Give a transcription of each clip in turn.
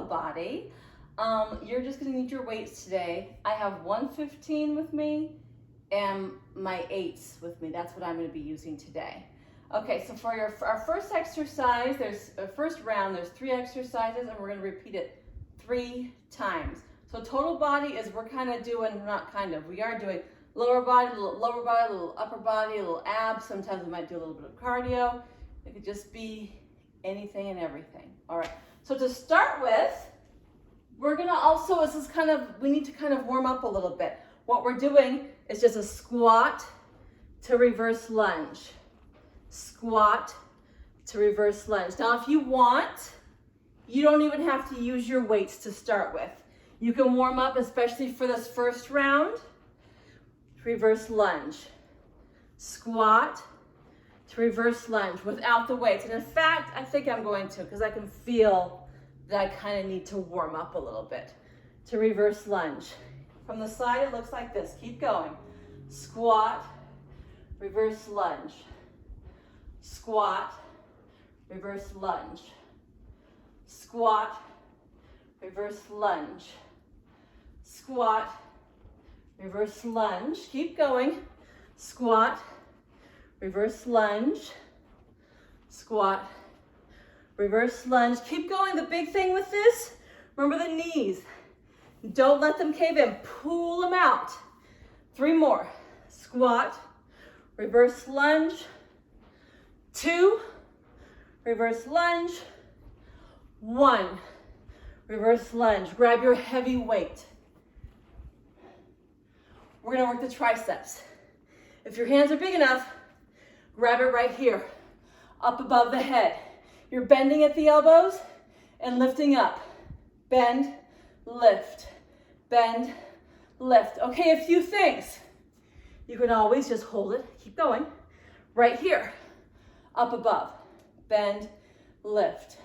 Body. You're just gonna need your weights today. I have 115 with me and my 8s with me. That's what I'm gonna be using today. Okay, so for our first exercise, first round, there's 3 exercises and we're gonna repeat it 3 times. So total body is we are doing lower body, a little lower body, a little upper body, a little abs. Sometimes we might do a little bit of cardio. It could just be anything and everything. All right, so to start with, we're gonna also, we need to kind of warm up a little bit. What we're doing is just a squat to reverse lunge. Squat to reverse lunge. Now, if you want, you don't even have to use your weights to start with. You can warm up, especially for this first round. Reverse lunge. Squat to reverse lunge without the weights. And in fact, I think I'm going to, because I can feel that I kind of need to warm up a little bit. To reverse lunge. From the side, it looks like this. Keep going. Squat, reverse lunge. Squat, reverse lunge. Squat, reverse lunge. Squat, reverse lunge. Keep going. Squat, reverse lunge. Squat, reverse lunge. Keep going. The big thing with this, remember the knees. Don't let them cave in. Pull them out. 3 more. Squat, reverse lunge. 2, reverse lunge. 1, reverse lunge. Grab your heavy weight. We're gonna work the triceps. If your hands are big enough, grab it right here, up above the head. You're bending at the elbows and lifting up. Bend, lift, bend, lift. Okay, a few things. You can always just hold it, keep going. Right here, up above, bend, lift,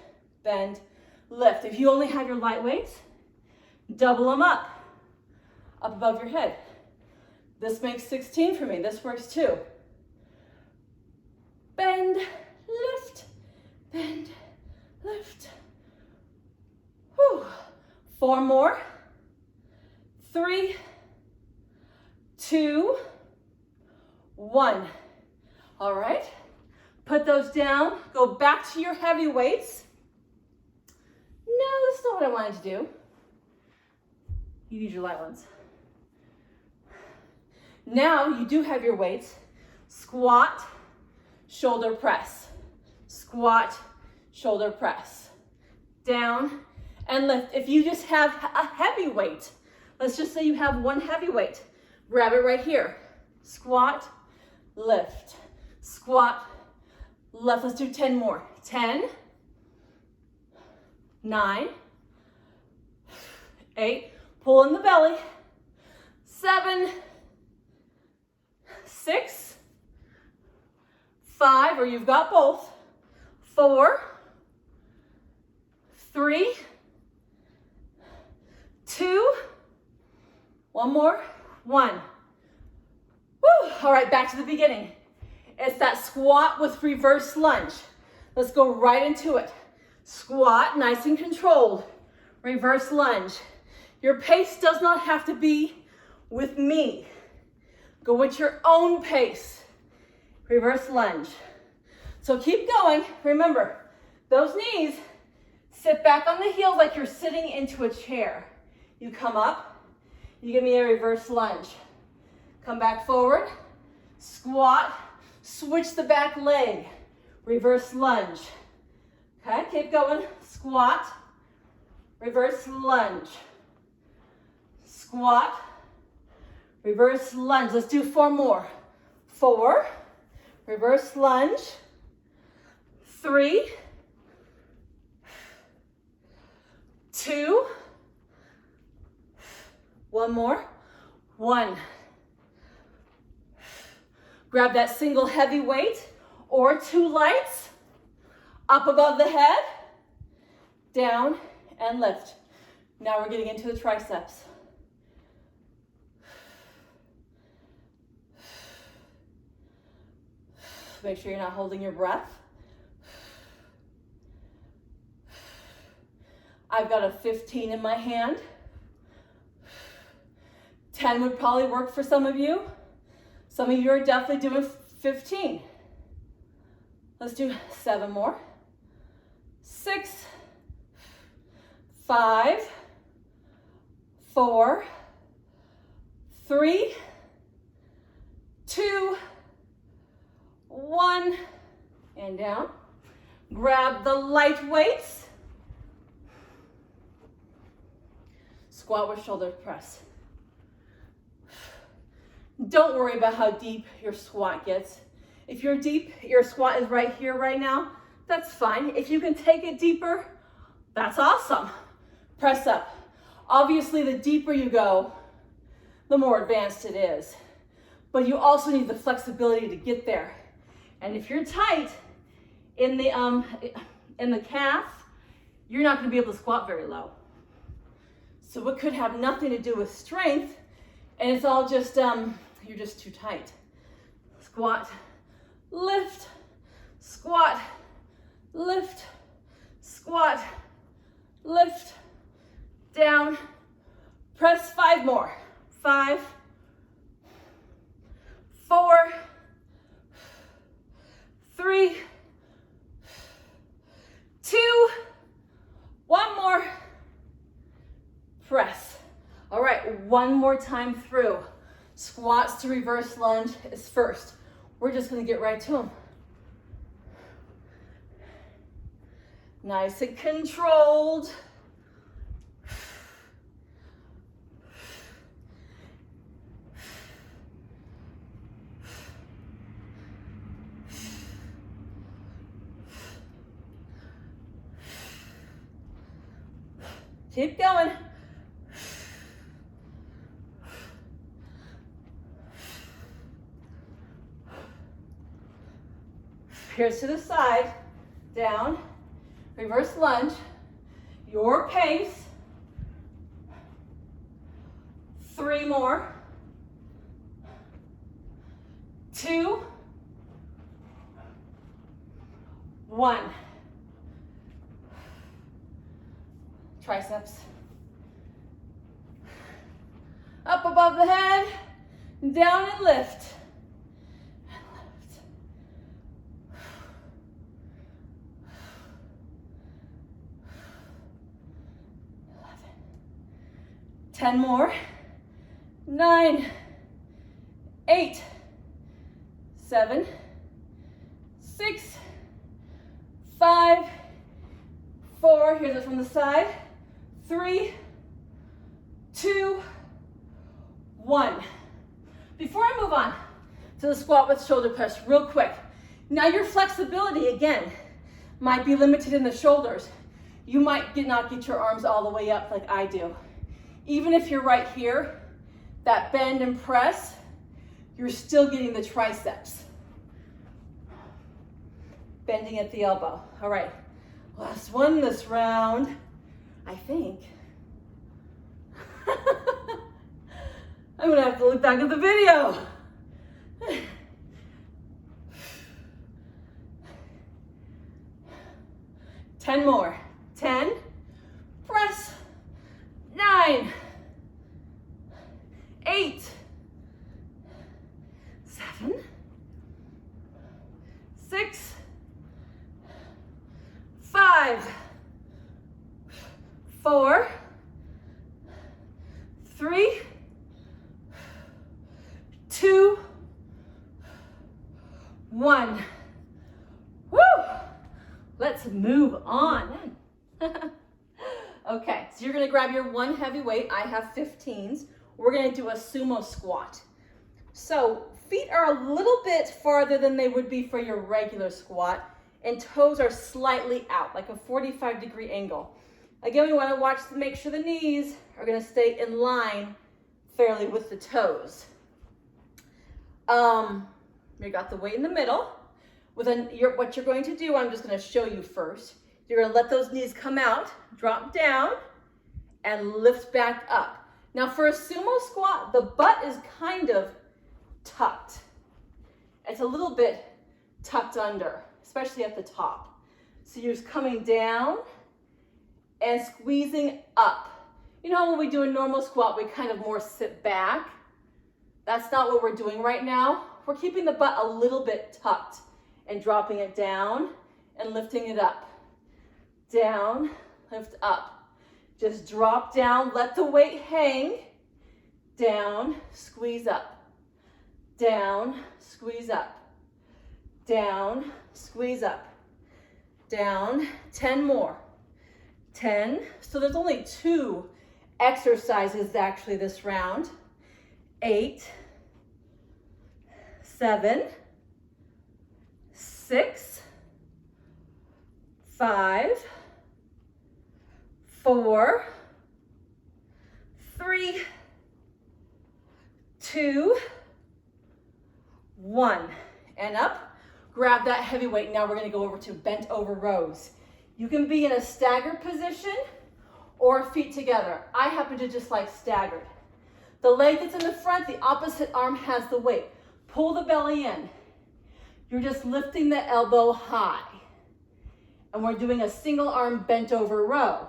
bend, lift. If you only have your light weights, double them up above your head. This makes 16 for me. This works too. Bend, lift, bend, lift. Whew. 4 more. 3, 2, 1. All right. Put those down. Go back to your heavy weights. No, that's not what I wanted to do. You need your light ones. Now you do have your weights. Squat, shoulder press. Squat, shoulder press. Down and lift. If you just have a heavy weight, let's just say you have 1 heavy weight, grab it right here. Squat, lift. Squat, lift. Let's do 10 more. 10, 9, 8, pull in the belly. 7, 6, 5, or you've got both. 4, 3, 2, 1 more, 1. Woo. All right, back to the beginning. It's that squat with reverse lunge. Let's go right into it. Squat, nice and controlled. Reverse lunge. Your pace does not have to be with me. Go at your own pace. Reverse lunge. So keep going. Remember, those knees, sit back on the heels like you're sitting into a chair. You come up, you give me a reverse lunge. Come back forward, squat, switch the back leg, reverse lunge. Okay, keep going. Squat, reverse lunge. Squat, reverse lunge. Let's do 4 more. 4, reverse lunge. 3, 2, 1 more. 1. Grab that single heavy weight or 2 lights. Up above the head, down and lift. Now we're getting into the triceps. Make sure you're not holding your breath. I've got a 15 in my hand. 10 would probably work for some of you. Some of you are definitely doing 15. Let's do 7 more. 6, 5, 4, 3, 2, 1, and down. Grab the light weights. Squat with shoulder press. Don't worry about how deep your squat gets. If you're deep, your squat is right here right now, that's fine. If you can take it deeper, that's awesome. Press up. Obviously, the deeper you go, the more advanced it is. But you also need the flexibility to get there. And if you're tight in the calf, you're not going to be able to squat very low. So it could have nothing to do with strength, and it's all just, you're just too tight. Squat, lift, squat, lift, squat, lift, down, press 5 more. 5, 4, 3, 2, 1 more, press. All right, one more time through. Squats to reverse lunge is first. We're just gonna get right to them. Nice and controlled. Keep going. Here's to the side, down, reverse lunge, your pace. 3 more. 2, 1. Triceps. Up above the head, down and lift. 10 more. 9, 8, 7, 6, 5, 4. Here's it from the side. 3, 2, 1. Before I move on to the squat with shoulder press, real quick. Now your flexibility, again, might be limited in the shoulders. You might not get your arms all the way up like I do. Even if you're right here, that bend and press, you're still getting the triceps. Bending at the elbow. All right, last one this round, I think. I'm gonna have to look back at the video. 10 more. 10, press. 9, 8, 7, 6, 5, 4, 3, 2, 1. Woo! Let's move on. Okay, so you're gonna grab your one heavy weight. I have 15s. We're gonna do a sumo squat. So feet are a little bit farther than they would be for your regular squat, and toes are slightly out, like a 45-degree angle. Again, we wanna watch to make sure the knees are gonna stay in line fairly with the toes. You got the weight in the middle. What you're going to do, I'm just gonna show you first. You're gonna let those knees come out, drop down, and lift back up. Now for a sumo squat, the butt is kind of tucked. It's a little bit tucked under, especially at the top. So you're just coming down and squeezing up. You know, when we do a normal squat, we kind of more sit back. That's not what we're doing right now. We're keeping the butt a little bit tucked and dropping it down and lifting it up. Down, lift up. Just drop down, let the weight hang. Down, squeeze up. Down, squeeze up. Down, squeeze up. Down, 10 more. 10. So there's only 2 exercises actually this round. 8, 7, 6, 5, 4, 3, 2, 1. And up. Grab that heavy weight. Now we're going to go over to bent over rows. You can be in a staggered position or feet together. I happen to just like staggered. The leg that's in the front, the opposite arm has the weight. Pull the belly in. You're just lifting the elbow high. And we're doing a single arm bent over row.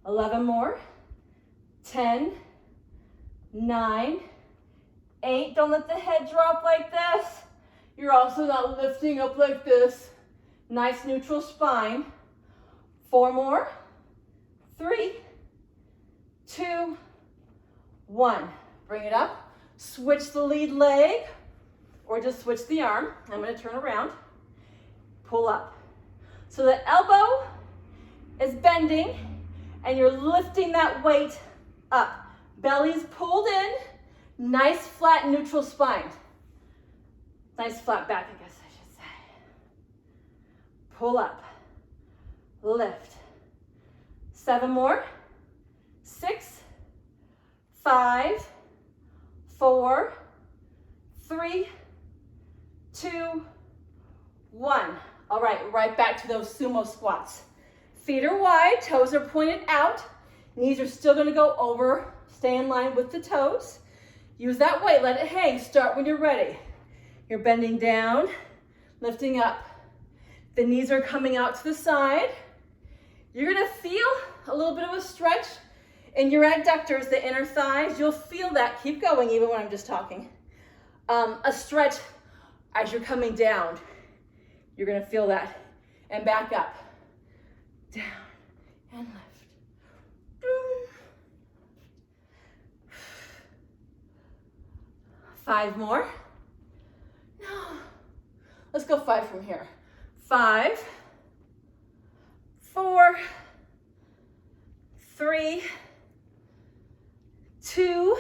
11 more. 10, 9, 8. Don't let the head drop like this. You're also not lifting up like this. Nice neutral spine. 4 more. 3, 2, 1. Bring it up. Switch the lead leg or just switch the arm. I'm going to turn around. Pull up. So the elbow is bending and you're lifting that weight up. Belly's pulled in. Nice flat neutral spine. Nice flat back, I guess I should say. Pull up. Lift. 7 more. 6, 5, 4, 3, 2, 1. All right, right back to those sumo squats. Feet are wide, toes are pointed out. Knees are still going to go over, stay in line with the toes. Use that weight, let it hang. Start when you're ready. You're bending down, lifting up. The knees are coming out to the side. You're going to feel a little bit of a stretch in your adductors, the inner thighs. You'll feel that. Keep going even when I'm just talking. A stretch as you're coming down. You're going to feel that. And back up. Down and lift. 5 more. No. Let's go 5 from here. 5, 4, 3, 2,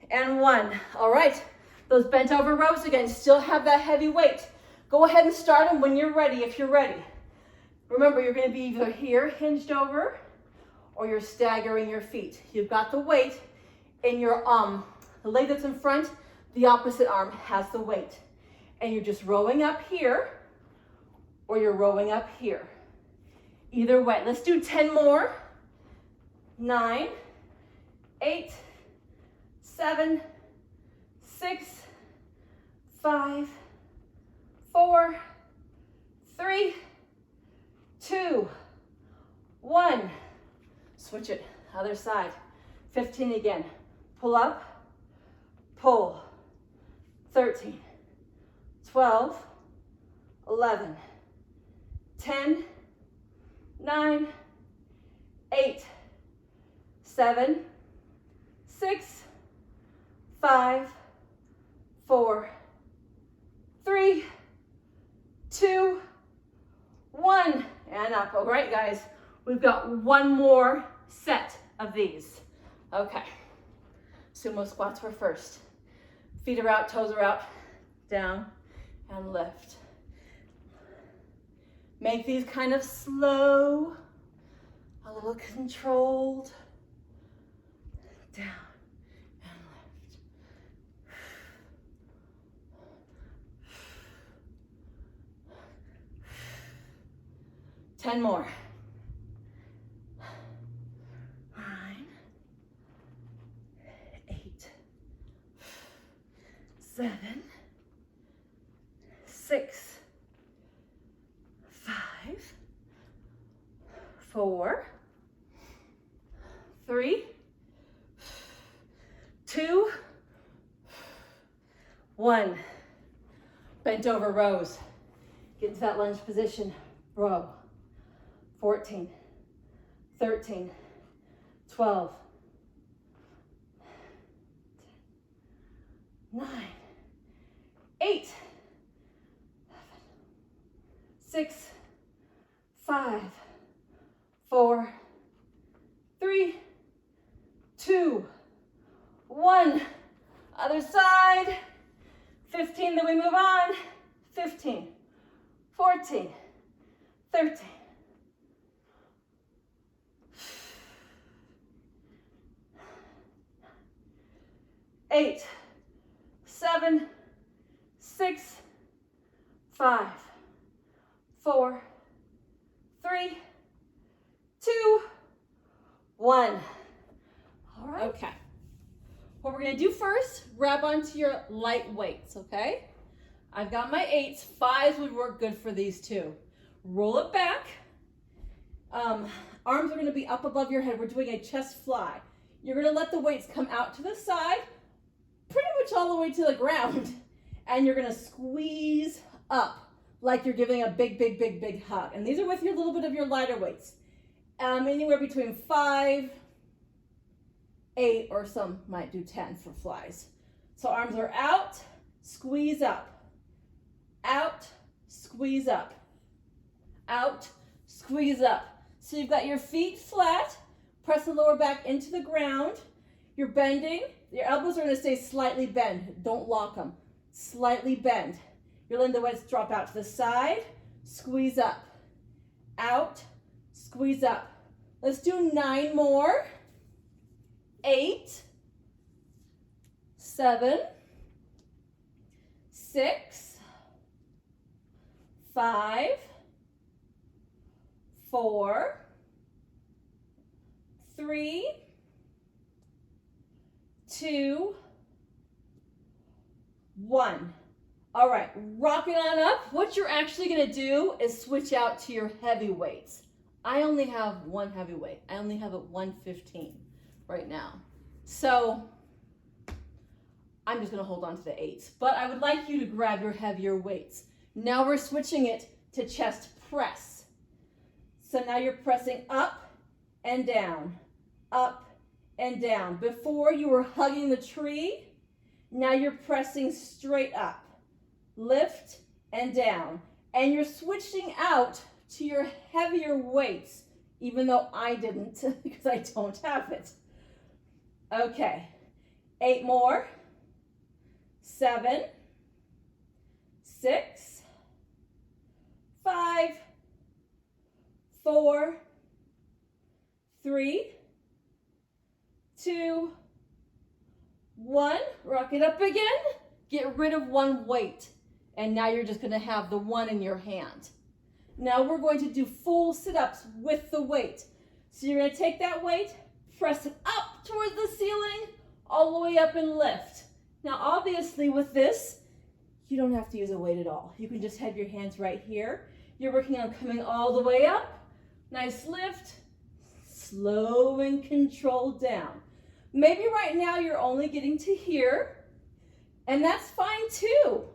and 1. All right. Those bent over rows again. Still have that heavy weight. Go ahead and start them when you're ready, if you're ready. Remember, you're going to be either here, hinged over, or you're staggering your feet. You've got the weight in your the leg that's in front, the opposite arm has the weight. And you're just rowing up here, or you're rowing up here. Either way. Let's do 10 more. 9, 8, 7, 6, 5, 4, 3, 2, 1. Switch it. Other side. 15 again. Pull up. Pull. 13, 12, 11, 10, 9, 8, 7, 6, 5, 4, 3, 2, 1. And up. All right, guys. We've got one more set of these. Okay. Sumo squats were first. Feet are out, toes are out, down and lift. Make these kind of slow, a little controlled. Down and lift. 10 more. 9, 8, 7, 6, 4, 3, 2, 1. Bent over rows. Get into that lunge position. Row. 14, 13, 12, 9, 8, 6, 5, 4, 3, 2, 1. Other side. 15, then we move on. 15, 14, 13, 8, 7, 6, 5, 4, 3, 2, 1. All right. Okay. What we're going to do first, grab onto your light weights, okay? I've got my 8s. 5s would work good for these too. Roll it back. Arms are going to be up above your head. We're doing a chest fly. You're going to let the weights come out to the side, pretty much all the way to the ground. And you're going to squeeze up like you're giving a big, big, big, big hug. And these are with your little bit of your lighter weights. Anywhere between 5, 8, or some might do 10 for flies. So arms are out, squeeze up. Out, squeeze up. Out, squeeze up. So you've got your feet flat, press the lower back into the ground. You're bending. Your elbows are going to stay slightly bent. Don't lock them. Slightly bend. You're letting the weights drop out to the side. Squeeze up. Out, squeeze up. Let's do 9 more. 8, 7, 6, 5, 4, 3, 2, 1. All right, rock it on up. What you're actually going to do is switch out to your heavy weights. I only have one heavy weight. I only have a 115 right now. So I'm just going to hold on to the 8s. But I would like you to grab your heavier weights. Now we're switching it to chest press. So now you're pressing up and down, up and down. Before you were hugging the tree, now you're pressing straight up. Lift and down. And you're switching out to your heavier weights, even though I didn't because I don't have it. Okay, 8 more. 7, 6, 5, 4, 3, 2, 1. Rock it up again. Get rid of one weight. And now you're just going to have the one in your hand. Now we're going to do full sit-ups with the weight. So you're going to take that weight, press it up towards the ceiling, all the way up and lift. Now obviously with this, you don't have to use a weight at all. You can just have your hands right here. You're working on coming all the way up. Nice lift. Slow and controlled down. Maybe right now you're only getting to here, and that's fine too.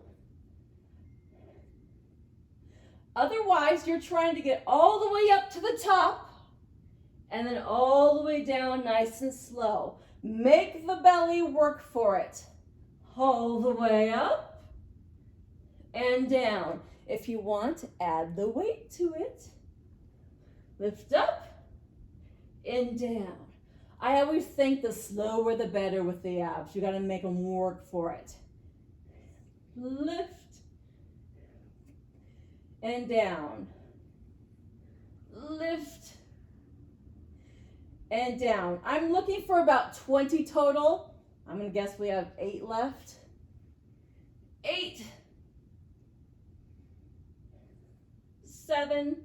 Otherwise, you're trying to get all the way up to the top and then all the way down nice and slow. Make the belly work for it. All the way up and down. If you want, add the weight to it. Lift up and down. I always think the slower the better with the abs. You got to make them work for it. Lift and down. Lift and down. I'm looking for about 20 total. I'm going to guess we have 8 left. 8, 7,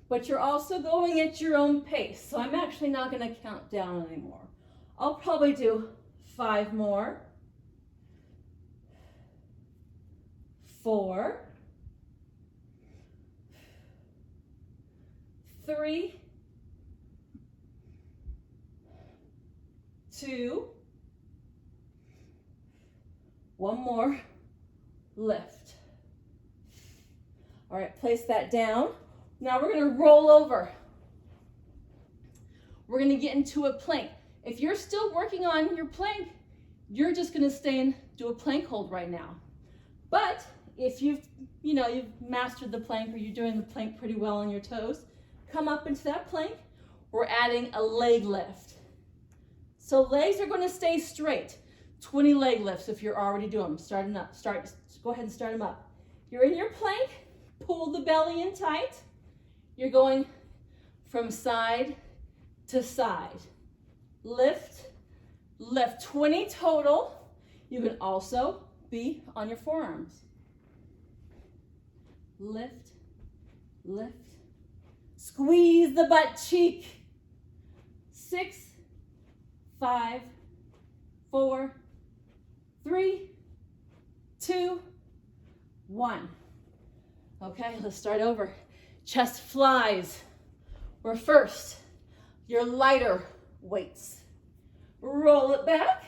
but you're also going at your own pace. So I'm actually not going to count down anymore. I'll probably do 5 more. 4, 3, 2, one more, lift. All right, place that down. Now we're gonna roll over. We're gonna get into a plank. If you're still working on your plank, you're just gonna stay and do a plank hold right now. But if you've mastered the plank, or you're doing the plank pretty well on your toes, come up into that plank. We're adding a leg lift. So legs are gonna stay straight. 20 leg lifts if you're already doing them. Starting up, go ahead and start them up. You're in your plank, pull the belly in tight. You're going from side to side. Lift, lift, 20 total. You can also be on your forearms. Lift, lift. Squeeze the butt cheek. 6, 5, 4, 3, 2, 1. Okay, let's start over. Chest flies. We're first. Your lighter weights. Roll it back.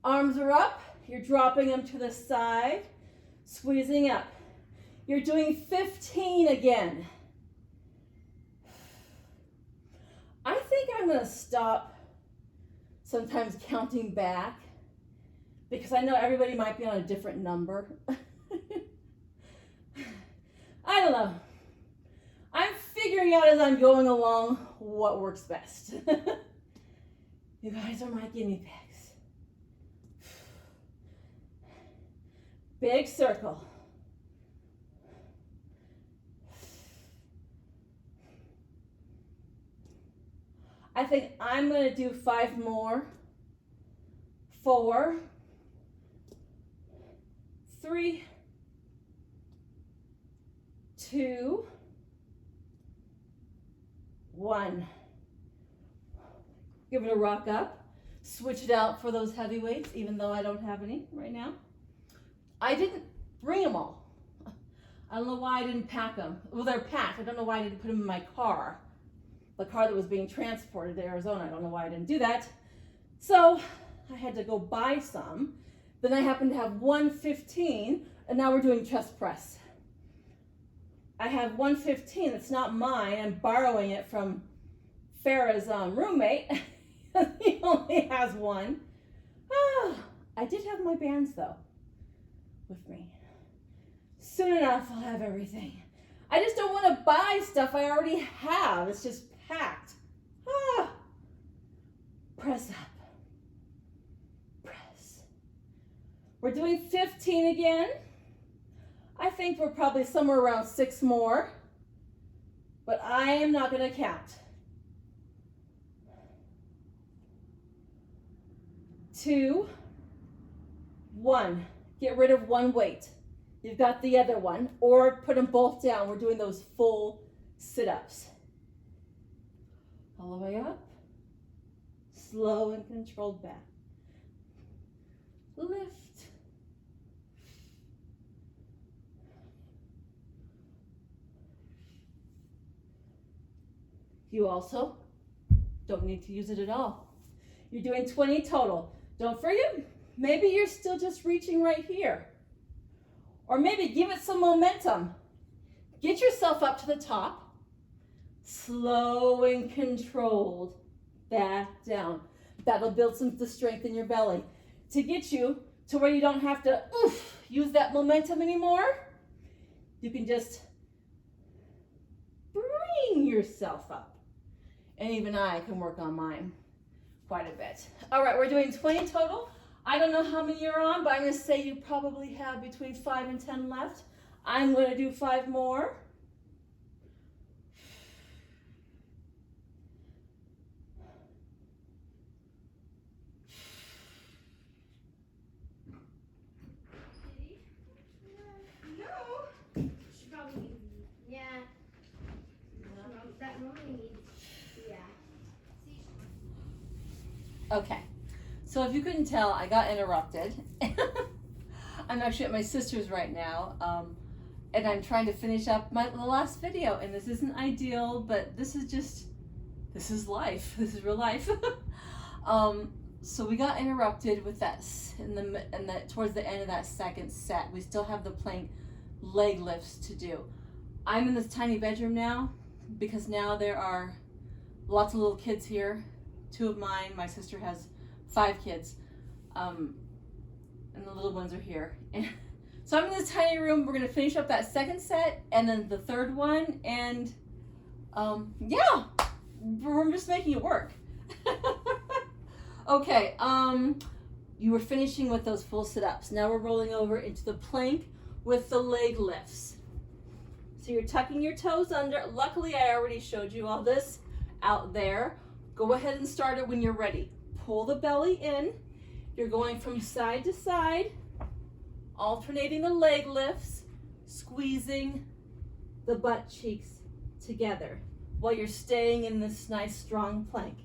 Arms are up. You're dropping them to the side, squeezing up. You're doing 15 again. I think I'm going to stop sometimes counting back, because I know everybody might be on a different number. I don't know. I'm figuring out as I'm going along what works best. You guys are my guinea pigs. Big circle. I think I'm going to do 5 more. 4, 3, 2, 1. Give it a rock up. Switch it out for those heavy weights, even though I don't have any right now. I didn't bring them all. I don't know why I didn't pack them. Well, they're packed. I don't know why I didn't put them in my car. The car that was being transported to Arizona. I don't know why I didn't do that. So I had to go buy some. Then I happened to have 115, and now we're doing chest press. I have 115. It's not mine. I'm borrowing it from Farah's roommate. He only has one. I did have my bands, though, with me. Soon enough, I'll have everything. I just don't want to buy stuff I already have. It's just packed. Press up. Press. We're doing 15 again. I think we're probably somewhere around 6 more, but I am not going to count. 2, 1. Get rid of one weight. You've got the other one, or put them both down. We're doing those full sit-ups. All the way up. Slow and controlled back. Lift. You also don't need to use it at all. You're doing 20 total. Don't forget, maybe you're still just reaching right here. Or maybe give it some momentum. Get yourself up to the top. Slow and controlled. Back down. That'll build some strength in your belly to get you to where you don't have to use that momentum anymore. You can just bring yourself up. And even I can work on mine quite a bit. All right, we're doing 20 total. I don't know how many you're on, but I'm going to say you probably have between 5 and 10 left. I'm going to do 5 more. No. She probably needs, yeah. That normally needs, yeah. Okay, so if you couldn't tell, I got interrupted. I'm actually at my sister's right now, and I'm trying to finish up the last video, and this isn't ideal, but this is life. This is real life. So we got interrupted with that towards the end of that second set. We still have the plank leg lifts to do. I'm in this tiny bedroom now because now there are lots of little kids here. 2 of mine. My sister has 5 kids, and the little ones are here. And so I'm in this tiny room. We're gonna finish up that second set and then the third one, and yeah, we're just making it work. Okay, you were finishing with those full sit-ups. Now we're rolling over into the plank with the leg lifts. So you're tucking your toes under. Luckily, I already showed you all this out there. Go ahead and start it when you're ready. Pull the belly in. You're going from side to side, alternating the leg lifts, squeezing the butt cheeks together while you're staying in this nice strong plank.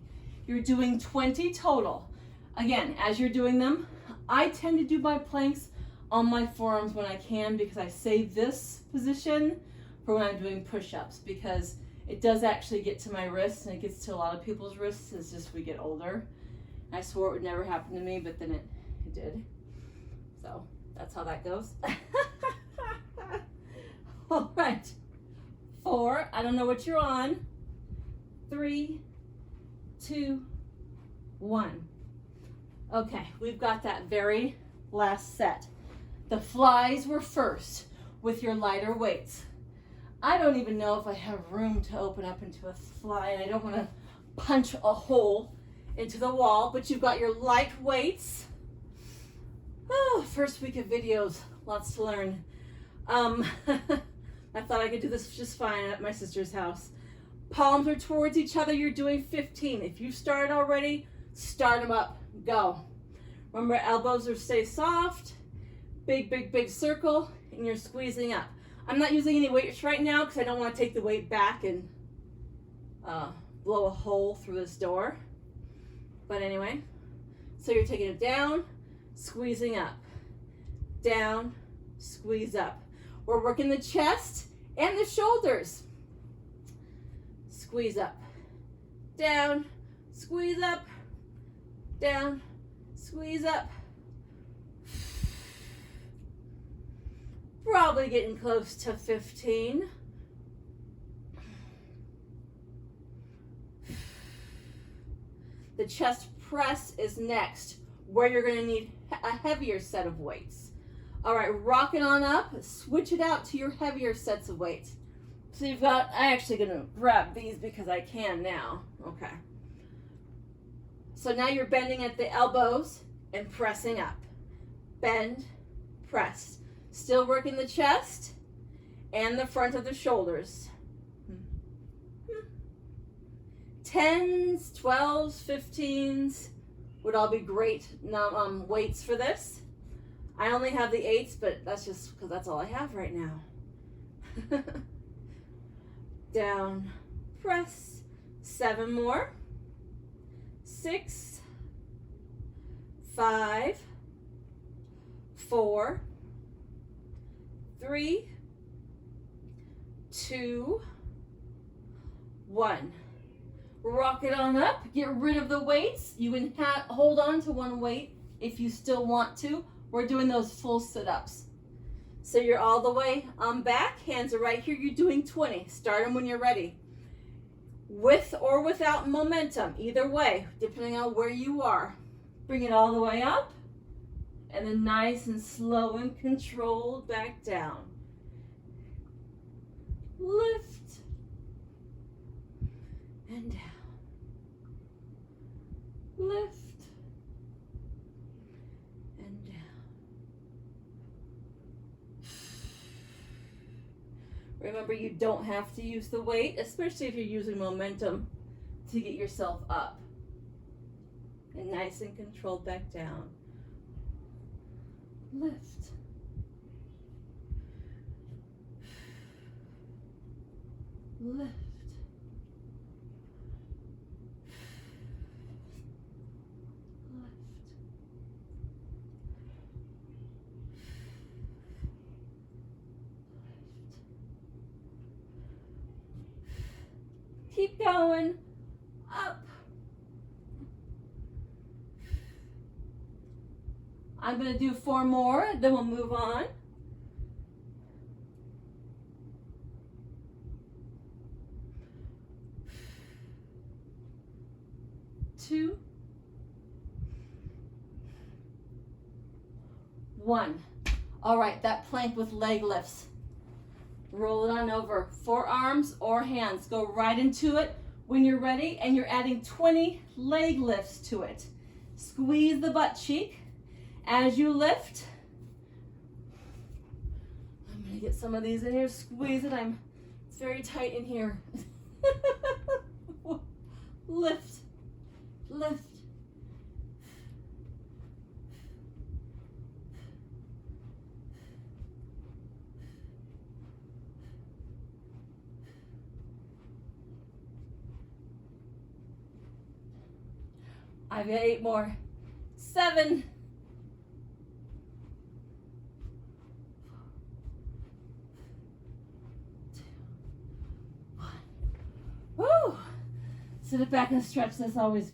You're doing 20 total. Again, as you're doing them, I tend to do my planks on my forearms when I can because I save this position for when I'm doing push-ups, because it does actually get to my wrists, and it gets to a lot of people's wrists. It's just we get older. I swore it would never happen to me, but then it did. So that's how that goes. All right. 4, I don't know what you're on. 3, 2, 1. Okay, we've got that very last set. The flies were first with your lighter weights. I don't even know if I have room to open up into a fly, and I don't want to punch a hole into the wall, but you've got your light weights. Oh, first week of videos, lots to learn. I thought I could do this just fine at my sister's house. Palms are towards each other. You're doing 15. If you've started already, start them up. Go. Remember, elbows are stay soft. Big, big, big circle, and you're squeezing up. I'm not using any weights right now because I don't want to take the weight back and blow a hole through this door. But anyway, so you're taking it down, squeezing up. Down, squeeze up. We're working the chest and the shoulders. Squeeze up, down, squeeze up, down, squeeze up. Probably getting close to 15. The chest press is next, where you're going to need a heavier set of weights. All right, rock it on up, switch it out to your heavier sets of weights. So you've got, I'm actually going to grab these because I can now. Okay. So now you're bending at the elbows and pressing up. Bend, press. Still working the chest and the front of the shoulders. 10s, 12s, 15s would all be great weights for this. I only have the 8s, but that's just because that's all I have right now. Down, press. 7 more. 6, 5, 4, 3, 2, 1. Rock it on up. Get rid of the weights. You can hold on to one weight if you still want to. We're doing those full sit-ups. So you're all the way back. Hands are right here. You're doing 20. Start them when you're ready. With or without momentum. Either way, depending on where you are. Bring it all the way up. And then nice and slow and controlled back down. Lift. And down. Lift. And down. Remember, you don't have to use the weight, especially if you're using momentum to get yourself up. And nice and controlled back down. Lift. Lift. Keep going. Up. I'm going to do 4 more, then we'll move on. 2, 1. All right, that plank with leg lifts. Roll it on over. Forearms or hands. Go right into it when you're ready, and you're adding 20 leg lifts to it. Squeeze the butt cheek as you lift. I'm gonna get some of these in here. Squeeze it. It's very tight in here. Lift, lift. I've got 8 more. 7. 2, 1. Woo! Sit it back and stretch. That's always